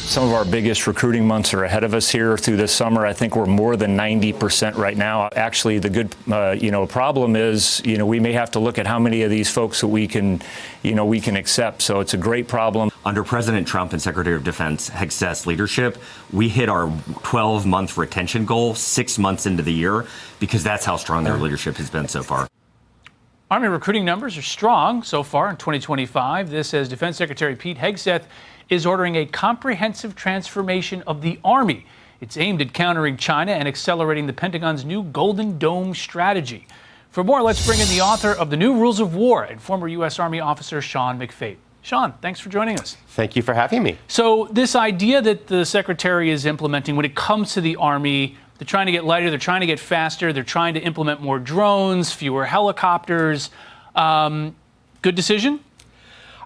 Some of our biggest recruiting months are ahead of us here through this summer. I think we're more than 90% right now. Actually, the good, problem is, we may have to look at how many of these folks that we can accept. So it's a great problem. Under President Trump and Secretary of Defense Hegseth's leadership, we hit our 12-month retention goal 6 months into the year because that's how strong their leadership has been so far. Army recruiting numbers are strong so far in 2025. This as Defense Secretary Pete Hegseth is ordering a comprehensive transformation of the Army. It's aimed at countering China and accelerating the Pentagon's new Golden Dome strategy. For more, let's bring in the author of The New Rules of War and former U.S. Army officer Sean McFate. Sean, thanks for joining us. Thank you for having me. So this idea that the Secretary is implementing when it comes to the Army, they're trying to get lighter, they're trying to get faster, they're trying to implement more drones, fewer helicopters. Good decision?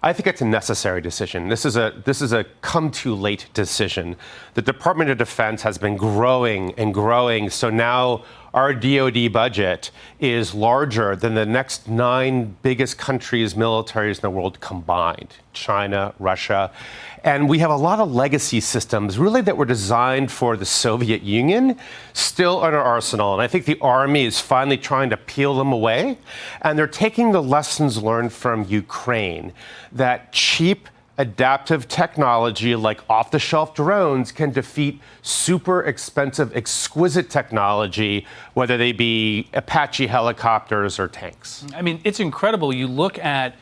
I think it's a necessary decision. This is a come-too-late decision. The Department of Defense has been growing and growing, so now our DoD budget is larger than the next 9 biggest countries' militaries in the world combined: China, Russia. And we have a lot of legacy systems, really, that were designed for the Soviet Union, still in our arsenal. And I think the Army is finally trying to peel them away. And they're taking the lessons learned from Ukraine, that cheap, adaptive technology like off-the-shelf drones can defeat super expensive, exquisite technology, whether they be Apache helicopters or tanks. I mean, it's incredible. You look at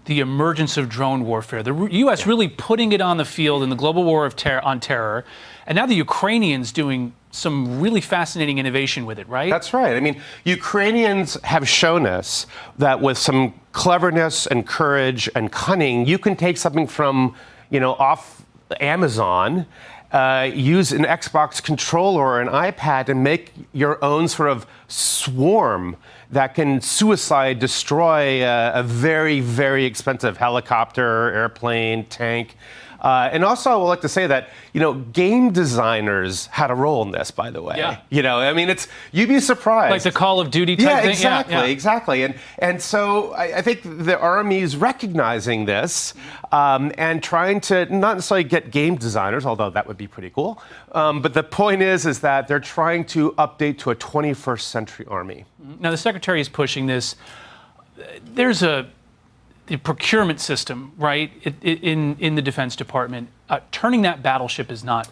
the emergence of drone warfare, the U.S. really putting it on the field in the global war on terror, and now the Ukrainians doing some really fascinating innovation with it, right? That's right. I mean, Ukrainians have shown us that with some cleverness and courage and cunning, you can take something from, off Amazon, use an Xbox controller or an iPad and make your own sort of swarm that can destroy a very, very expensive helicopter, airplane, tank. And also, I would like to say that, game designers had a role in this, by the way. Yeah. You'd be surprised. Like the Call of Duty type thing? Exactly. And so I think the Army is recognizing this and trying to not necessarily get game designers, although that would be pretty cool. But the point is that they're trying to update to a 21st century Army. Now, the Secretary is pushing this. There's the procurement system, right, in the Defense Department. Turning that battleship is not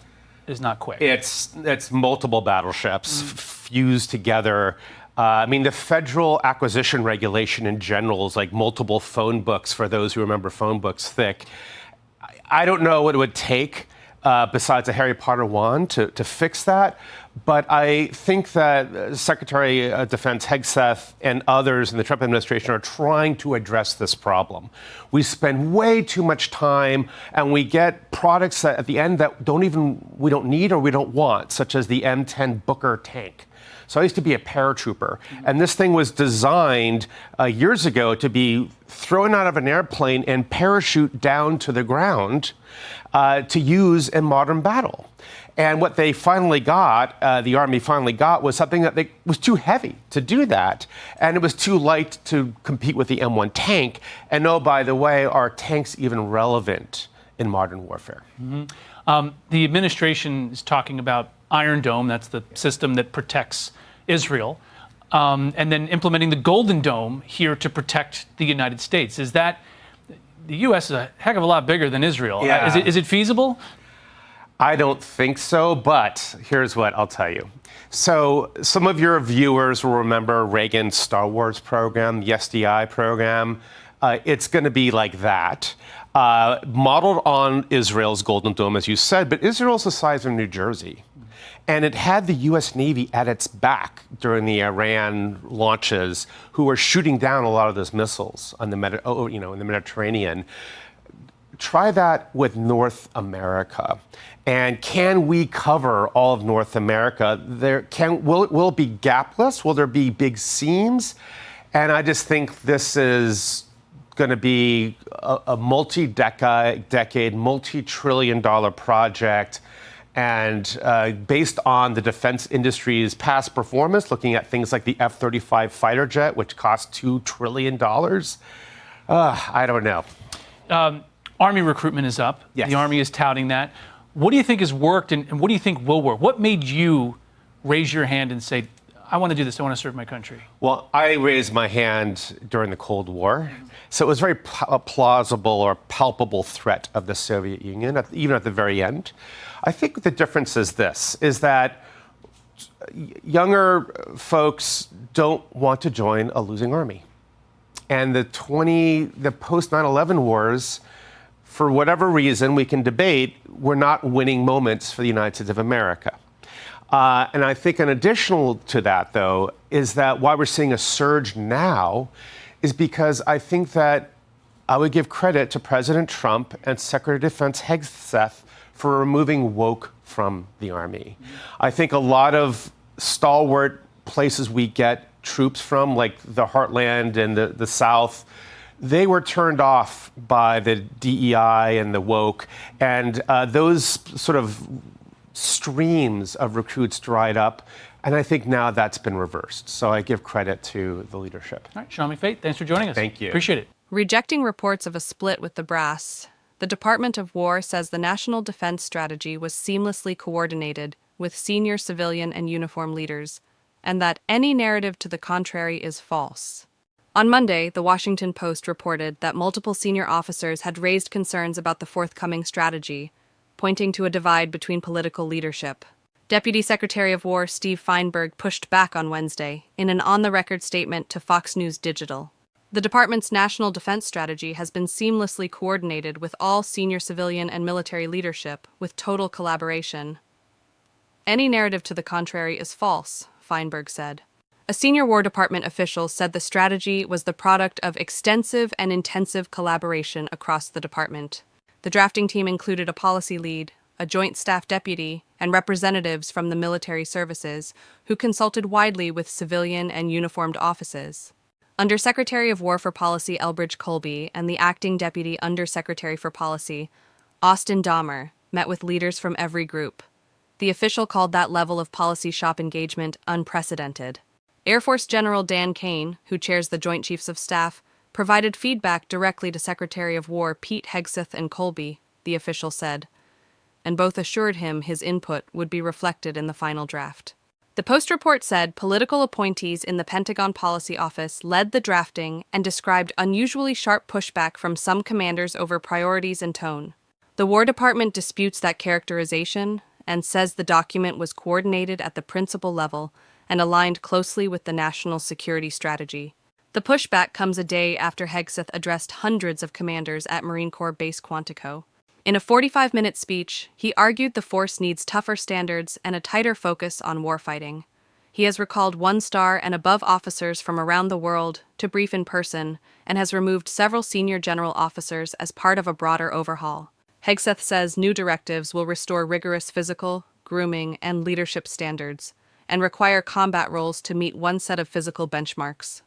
quick. It's multiple battleships fused together. The federal acquisition regulation in general is like multiple phone books, for those who remember phone books thick. I don't know what it would take besides a Harry Potter wand to fix that. But I think that Secretary of Defense Hegseth and others in the Trump administration are trying to address this problem. We spend way too much time and we get products that at the end that we don't need or we don't want, such as the M10 Booker tank. So I used to be a paratrooper, and this thing was designed years ago to be thrown out of an airplane and parachute down to the ground to use in modern battle. And what they finally got, the Army finally got, was something that was too heavy to do that. And it was too light to compete with the M1 tank. And oh, by the way, are tanks even relevant in modern warfare? Mm-hmm. The administration is talking about Iron Dome. That's the system that protects Israel. And then implementing the Golden Dome here to protect the United States. Is that, the U.S. is a heck of a lot bigger than Israel. Yeah. Is it feasible? I don't think so, but here's what I'll tell you. So some of your viewers will remember Reagan's Star Wars program, the SDI program. It's going to be like that, modeled on Israel's Golden Dome, as you said, but Israel's the size of New Jersey. And it had the U.S. Navy at its back during the Iran launches, who were shooting down a lot of those missiles on in the Mediterranean. Try that with North America. And can we cover all of North America? Will it be gapless? Will there be big seams? And I just think this is going to be a multi-decade, multi-trillion-dollar project. And based on the defense industry's past performance, looking at things like the F-35 fighter jet, which cost $2 trillion, I don't know. Army recruitment is up. Yes. The Army is touting that. What do you think has worked and what do you think will work? What made you raise your hand and say, I want to do this, I want to serve my country? Well, I raised my hand during the Cold War, so it was very a plausible or palpable threat of the Soviet Union, even at the very end. I think the difference is this, is that younger folks don't want to join a losing army. And the post 9/11 wars, for whatever reason we can debate, were not winning moments for the United States of America. And I think an additional to that, though, is that why we're seeing a surge now is because I think that I would give credit to President Trump and Secretary of Defense Hegseth for removing woke from the Army. I think a lot of stalwart places we get troops from, like the Heartland and the South, they were turned off by the DEI and the woke, and those sort of streams of recruits dried up, and I think now that's been reversed. So I give credit to the leadership. All right, Sean McFate, thanks for joining us. Thank you. Appreciate it. Rejecting reports of a split with the brass, the Department of War says the national defense strategy was seamlessly coordinated with senior civilian and uniform leaders, and that any narrative to the contrary is false. On Monday, the Washington Post reported that multiple senior officers had raised concerns about the forthcoming strategy, pointing to a divide between political leadership. Deputy Secretary of War Steve Feinberg pushed back on Wednesday in an on-the-record statement to Fox News Digital. The department's national defense strategy has been seamlessly coordinated with all senior civilian and military leadership with total collaboration. Any narrative to the contrary is false, Feinberg said. A senior War Department official said the strategy was the product of extensive and intensive collaboration across the department. The drafting team included a policy lead, a joint staff deputy, and representatives from the military services who consulted widely with civilian and uniformed offices. Undersecretary of War for Policy Elbridge Colby and the acting Deputy Undersecretary for Policy, Austin Dahmer, met with leaders from every group. The official called that level of policy shop engagement unprecedented. Air Force General Dan Kane, who chairs the Joint Chiefs of Staff, provided feedback directly to Secretary of War Pete Hegseth and Colby, the official said, and both assured him his input would be reflected in the final draft. The Post report said political appointees in the Pentagon Policy Office led the drafting and described unusually sharp pushback from some commanders over priorities and tone. The War Department disputes that characterization and says the document was coordinated at the principal level and aligned closely with the national security strategy. The pushback comes a day after Hegseth addressed hundreds of commanders at Marine Corps Base Quantico. In a 45-minute speech, he argued the force needs tougher standards and a tighter focus on warfighting. He has recalled one-star and above officers from around the world to brief in person and has removed several senior general officers as part of a broader overhaul. Hegseth says new directives will restore rigorous physical, grooming, and leadership standards and require combat roles to meet one set of physical benchmarks.